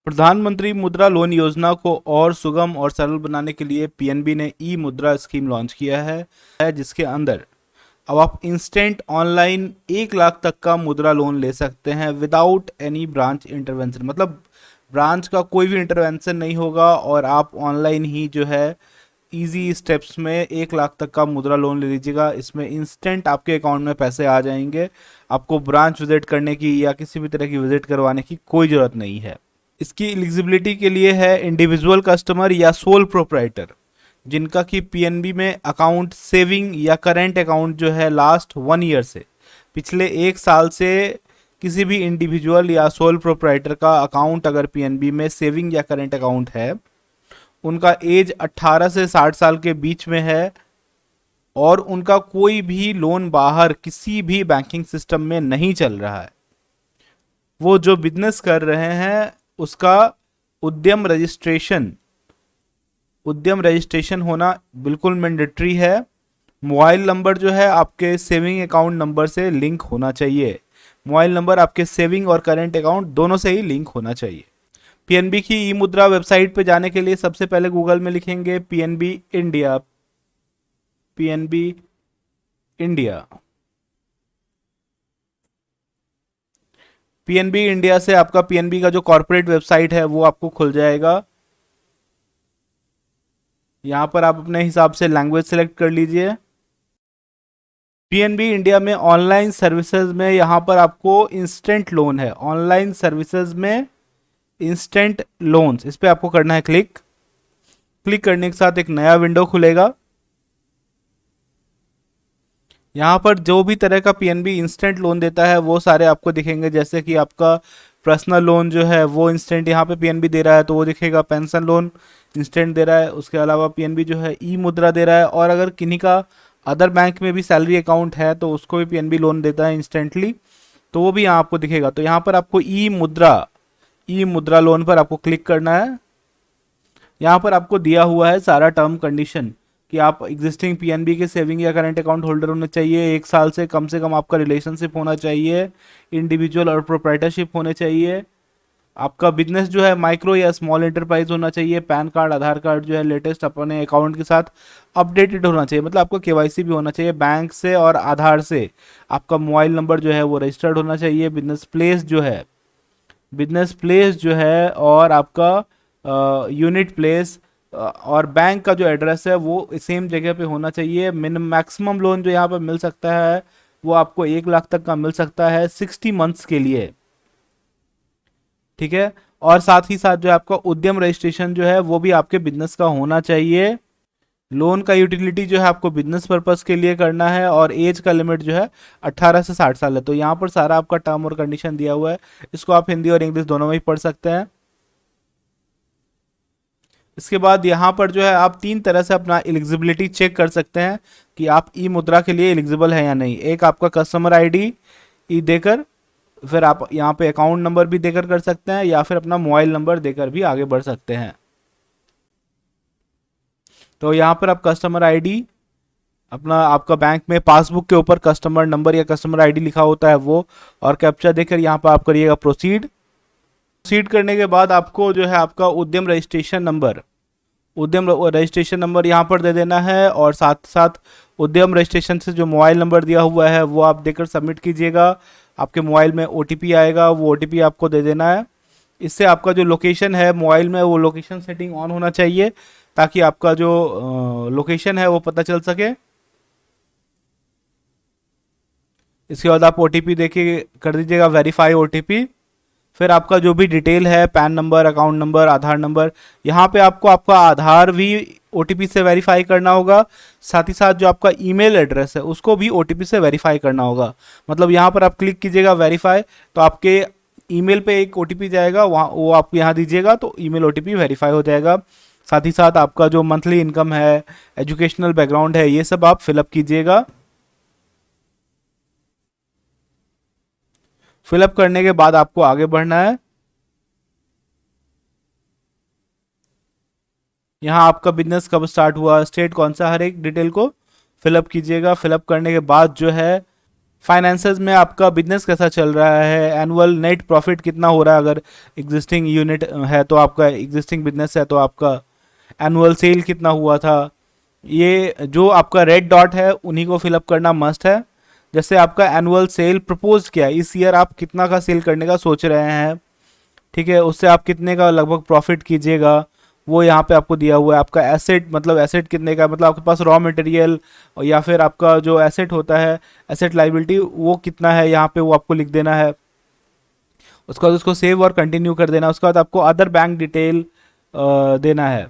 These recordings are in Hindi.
प्रधानमंत्री मुद्रा लोन योजना को और सुगम और सरल बनाने के लिए पीएनबी ने ई मुद्रा स्कीम लॉन्च किया है जिसके अंदर अब आप इंस्टेंट ऑनलाइन 1 लाख तक का मुद्रा लोन ले सकते हैं विदाउट एनी ब्रांच इंटरवेंशन। मतलब ब्रांच का कोई भी इंटरवेंशन नहीं होगा और आप ऑनलाइन ही जो है इजी स्टेप्स में 1 लाख तक का मुद्रा लोन ले लीजिएगा। इसमें इंस्टेंट आपके अकाउंट में पैसे आ जाएंगे। आपको ब्रांच विजिट करने की या किसी भी तरह की विजिट करवाने की कोई ज़रूरत नहीं है। इसकी एलिजिबिलिटी के लिए है इंडिविजुअल कस्टमर या सोल प्रोप्राइटर जिनका कि पीएनबी में अकाउंट सेविंग या करेंट अकाउंट जो है लास्ट 1 ईयर से पिछले 1 साल से किसी भी इंडिविजुअल या सोल प्रोप्राइटर का अकाउंट अगर पीएनबी में सेविंग या करेंट अकाउंट है, उनका एज 18 से 60 साल के बीच में है और उनका कोई भी लोन बाहर किसी भी बैंकिंग सिस्टम में नहीं चल रहा है। वो जो बिजनेस कर रहे हैं उसका उद्यम रजिस्ट्रेशन होना बिल्कुल मैंडेटरी है। मोबाइल नंबर जो है आपके सेविंग अकाउंट नंबर से लिंक होना चाहिए। मोबाइल नंबर आपके सेविंग और करेंट अकाउंट दोनों से ही लिंक होना चाहिए। पीएनबी की ई मुद्रा वेबसाइट पे जाने के लिए सबसे पहले गूगल में लिखेंगे PNB India. PNB India PNB India से आपका पीएनबी का जो कॉर्पोरेट वेबसाइट है वो आपको खुल जाएगा। यहाँ पर आप अपने हिसाब से लैंग्वेज सेलेक्ट कर लीजिए। पीएनबी इंडिया में ऑनलाइन सर्विसेज में यहाँ पर आपको इंस्टेंट लोन है। ऑनलाइन सर्विसेज में इंस्टेंट लोन्स, इस पर आपको करना है क्लिक। क्लिक करने के साथ एक नया विंडो खुलेगा। यहाँ पर जो भी तरह का पीएनबी इंस्टेंट लोन देता है वो सारे आपको दिखेंगे। जैसे कि आपका पर्सनल लोन जो है वो इंस्टेंट यहाँ पे पीएनबी दे रहा है तो वो दिखेगा। पेंशन लोन इंस्टेंट दे रहा है। उसके अलावा पीएनबी जो है ई मुद्रा दे रहा है और अगर किन्हीं का अदर बैंक में भी सैलरी अकाउंट है तो उसको भी पीएनबी लोन देता है इंस्टेंटली, तो वो भी यहाँ आपको दिखेगा। तो यहाँ पर आपको ई मुद्रा लोन पर आपको क्लिक करना है। यहाँ पर आपको दिया हुआ है सारा टर्म कंडीशन कि आप एग्जिस्टिंग पीएनबी के सेविंग या करंट अकाउंट होल्डर होने चाहिए, 1 साल से कम आपका रिलेशनशिप होना चाहिए, इंडिविजुअल और प्रोप्राइटरशिप होने चाहिए, आपका बिजनेस जो है माइक्रो या स्मॉल एंटरप्राइज होना चाहिए, पैन कार्ड आधार कार्ड जो है लेटेस्ट अपने अकाउंट के साथ अपडेटेड होना चाहिए। मतलब आपका केवाईसी भी होना चाहिए बैंक से और आधार से। आपका मोबाइल नंबर जो है वो रजिस्टर्ड होना चाहिए। बिजनेस प्लेस जो है और आपका यूनिट प्लेस और बैंक का जो एड्रेस है वो सेम जगह पे होना चाहिए। मैक्सिमम लोन जो यहाँ पर मिल सकता है वो आपको 1 लाख तक का मिल सकता है 60 मंथ्स के लिए, ठीक है। और साथ ही साथ जो है आपका उद्यम रजिस्ट्रेशन जो है वो भी आपके बिजनेस का होना चाहिए। लोन का यूटिलिटी जो है आपको बिजनेस पर्पस के लिए करना है और एज का लिमिट जो है 18 से 60 साल है। तो यहाँ पर सारा आपका टर्म और कंडीशन दिया हुआ है। इसको आप हिंदी और इंग्लिश दोनों में ही पढ़ सकते हैं। इसके बाद यहाँ पर जो है आप 3 तरह से अपना एलिजिबिलिटी चेक कर सकते हैं कि आप ई मुद्रा के लिए एलिजिबल है या नहीं। एक आपका कस्टमर आईडी ई देकर, फिर आप यहाँ पे अकाउंट नंबर भी देकर कर सकते हैं या फिर अपना मोबाइल नंबर देकर भी आगे बढ़ सकते हैं। तो यहाँ पर आप कस्टमर आईडी अपना, आपका बैंक में पासबुक के ऊपर कस्टमर नंबर या कस्टमर आईडी लिखा होता है वो, और कैप्चा देकर यहाँ पर आप करिएगा प्रोसीड करने के बाद आपको जो है आपका उद्यम रजिस्ट्रेशन नंबर यहाँ पर दे देना है और साथ साथ उद्यम रजिस्ट्रेशन से जो मोबाइल नंबर दिया हुआ है वो आप देकर सबमिट कीजिएगा। आपके मोबाइल में ओटीपी आएगा, वो ओटीपी आपको दे देना है। इससे आपका जो लोकेशन है मोबाइल में वो लोकेशन सेटिंग ऑन होना चाहिए ताकि आपका जो लोकेशन है वो पता चल सके। इसके बाद आप ओटीपी देके कर दीजिएगा वेरीफाई ओटीपी। फिर आपका जो भी डिटेल है पैन नंबर, अकाउंट नंबर, आधार नंबर, यहाँ पे आपको आपका आधार भी ओटीपी से वेरीफाई करना होगा। साथ ही साथ जो आपका ईमेल एड्रेस है उसको भी ओटीपी से वेरीफाई करना होगा। मतलब यहाँ पर आप क्लिक कीजिएगा वेरीफाई तो आपके ईमेल पे एक ओटीपी जाएगा, वहाँ वो आप यहाँ दीजिएगा तो ईमेल ओटीपी वेरीफाई हो जाएगा। साथ ही साथ आपका जो मंथली इनकम है, एजुकेशनल बैकग्राउंड है, ये सब आप फिलअप कीजिएगा। फिलअप करने के बाद आपको आगे बढ़ना है। यहाँ आपका बिजनेस कब स्टार्ट हुआ, स्टेट कौन सा, हर एक डिटेल को फिलअप कीजिएगा। फिलअप करने के बाद जो है फाइनेंसेस में आपका बिजनेस कैसा चल रहा है, एनुअल नेट प्रॉफिट कितना हो रहा है, अगर एग्जिस्टिंग यूनिट है तो आपका एग्जिस्टिंग बिजनेस है तो आपका एनुअल सेल कितना हुआ था। ये जो आपका रेड डॉट है उन्हीं को फिलअप करना मस्ट है। जैसे आपका एनुअल सेल प्रपोज किया, इस ईयर आप कितना का सेल करने का सोच रहे हैं, ठीक है, उससे आप कितने का लगभग प्रॉफिट कीजिएगा, वो यहाँ पे आपको दिया हुआ है। आपका एसेट मतलब एसेट कितने का, मतलब आपके पास रॉ मटेरियल या फिर आपका जो एसेट होता है एसेट लाइबिलिटी वो कितना है, यहाँ पे वो आपको लिख देना है। उसके बाद उसको सेव और कंटिन्यू कर देना। उसके बाद आपको अदर बैंक डिटेल देना है।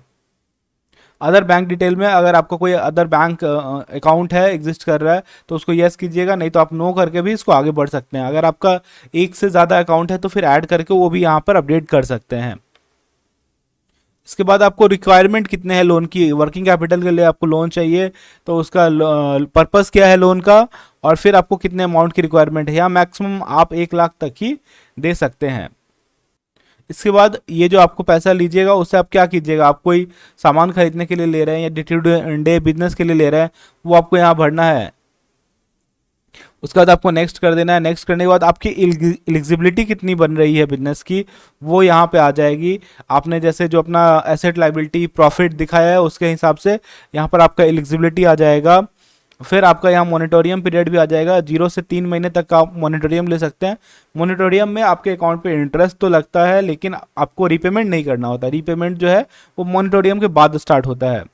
अदर बैंक डिटेल में अगर आपको कोई अदर बैंक अकाउंट है एग्जिस्ट कर रहा है तो उसको यस कीजिएगा, नहीं तो आप नो करके भी इसको आगे बढ़ सकते हैं। अगर आपका एक से ज़्यादा अकाउंट है तो फिर ऐड करके वो भी यहाँ पर अपडेट कर सकते हैं। इसके बाद आपको रिक्वायरमेंट कितने हैं लोन की, वर्किंग कैपिटल के लिए आपको लोन चाहिए तो उसका पर्पस क्या है लोन का, और फिर आपको कितने अमाउंट की रिक्वायरमेंट है, या मैक्सिमम आप 1 लाख तक ही दे सकते हैं। इसके बाद ये जो आपको पैसा लीजिएगा उससे आप क्या कीजिएगा, आप कोई सामान खरीदने के लिए ले रहे हैं या डे टू डे बिजनेस के लिए ले रहे हैं, वो आपको यहाँ भरना है। उसके बाद आपको नेक्स्ट कर देना है। नेक्स्ट करने के बाद आपकी एलिजिबिलिटी कितनी बन रही है बिजनेस की वो यहाँ पे आ जाएगी। आपने जैसे जो अपना एसेट लाइबिलिटी प्रॉफिट दिखाया है उसके हिसाब से यहाँ पर आपका एलिजिबिलिटी आ जाएगा। फिर आपका यहाँ मॉनिटोरियम पीरियड भी आ जाएगा, 0 से 3 महीने तक का आप मॉनिटोरियम ले सकते हैं। मॉनिटोरियम में आपके अकाउंट पे इंटरेस्ट तो लगता है लेकिन आपको रीपेमेंट नहीं करना होता। रीपेमेंट जो है वो मॉनिटोरियम के बाद स्टार्ट होता है।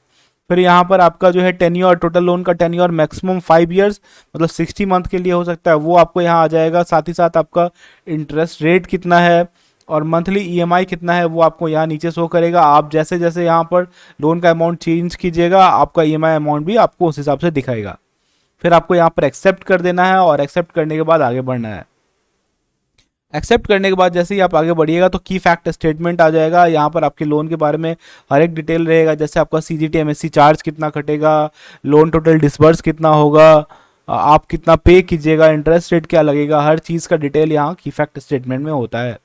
फिर यहाँ पर आपका जो है टेन्योर, टोटल लोन का टेन्योर मैक्सिमम 5 ईयर्स मतलब 60 मंथ के लिए हो सकता है, वो आपको यहाँ आ जाएगा। साथ ही साथ आपका इंटरेस्ट रेट कितना है और मंथली ईएमआई कितना है वो आपको यहाँ नीचे शो करेगा। आप जैसे जैसे यहाँ पर लोन का अमाउंट चेंज कीजिएगा आपका ईएमआई अमाउंट भी आपको उस हिसाब से दिखाएगा। फिर आपको यहाँ पर एक्सेप्ट कर देना है और एक्सेप्ट करने के बाद आगे बढ़ना है। एक्सेप्ट करने के बाद जैसे ही आप आगे बढ़िएगा तो की फैक्ट स्टेटमेंट आ जाएगा। यहाँ पर आपके लोन के बारे में हर एक डिटेल रहेगा, जैसे आपका सीजीटी एमएससी चार्ज कितना कटेगा, लोन टोटल डिसबर्स कितना होगा, आप कितना पे कीजिएगा, इंटरेस्ट रेट क्या लगेगा, हर चीज़ का डिटेल यहाँ की फैक्ट स्टेटमेंट में होता है।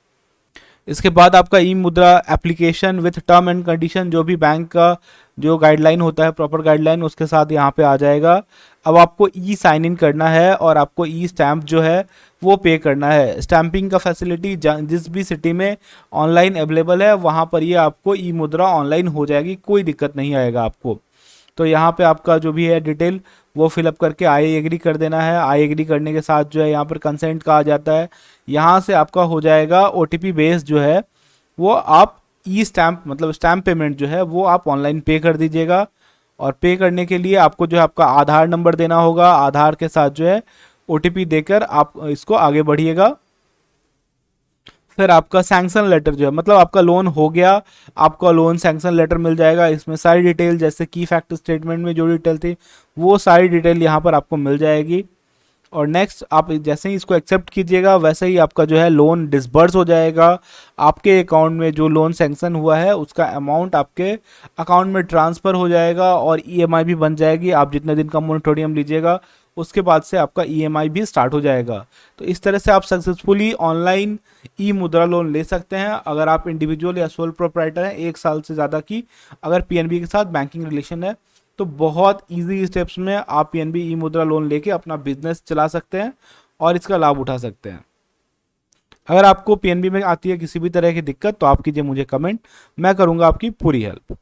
इसके बाद आपका ई मुद्रा application with term and condition, जो भी बैंक का जो गाइडलाइन होता है प्रॉपर गाइडलाइन उसके साथ यहाँ पे आ जाएगा। अब आपको ई साइन इन करना है और आपको ई स्टैम्प जो है वो पे करना है। स्टैंपिंग का फैसिलिटी जिस भी सिटी में ऑनलाइन अवेलेबल है वहाँ पर ये आपको ई मुद्रा ऑनलाइन हो जाएगी, कोई दिक्कत नहीं आएगा आपको। तो यहाँ पे आपका जो भी है डिटेल वो फिलअप करके आई एग्री कर देना है। आई एग्री करने के साथ जो है यहाँ पर कंसेंट का आ जाता है। यहाँ से आपका हो जाएगा ओटीपी बेस जो है वो आप ई स्टैम्प मतलब स्टैम्प पेमेंट जो है वो आप ऑनलाइन पे कर दीजिएगा। और पे करने के लिए आपको जो है आपका आधार नंबर देना होगा, आधार के साथ जो है ओटीपी देकर आप इसको आगे बढ़िएगा। फिर आपका सैंक्शन लेटर जो है मतलब आपका लोन हो गया, आपका लोन सैंक्शन लेटर मिल जाएगा। इसमें सारी डिटेल जैसे की फैक्ट स्टेटमेंट में जो डिटेल थी वो सारी डिटेल यहाँ पर आपको मिल जाएगी। और नेक्स्ट आप जैसे ही इसको एक्सेप्ट कीजिएगा वैसे ही आपका जो है लोन डिसबर्स हो जाएगा। आपके अकाउंट में जो लोन सैंक्शन हुआ है उसका अमाउंट आपके अकाउंट में ट्रांसफ़र हो जाएगा और ईएमआई भी बन जाएगी। आप जितने दिन का मोरेटोरियम लीजिएगा उसके बाद से आपका ईएमआई भी स्टार्ट हो जाएगा। तो इस तरह से आप सक्सेसफुली ऑनलाइन ई मुद्रा लोन ले सकते हैं अगर आप इंडिविजुअल या सोल प्रोप्राइटर हैं, 1 साल से ज़्यादा की अगर पीएनबी के साथ बैंकिंग रिलेशन है तो बहुत इजी स्टेप्स में आप पीएनबी ई मुद्रा लोन लेके अपना बिजनेस चला सकते हैं और इसका लाभ उठा सकते हैं। अगर आपको पीएनबी में आती है किसी भी तरह की दिक्कत तो आप कीजिए मुझे कमेंट, मैं करूंगा आपकी पूरी हेल्प।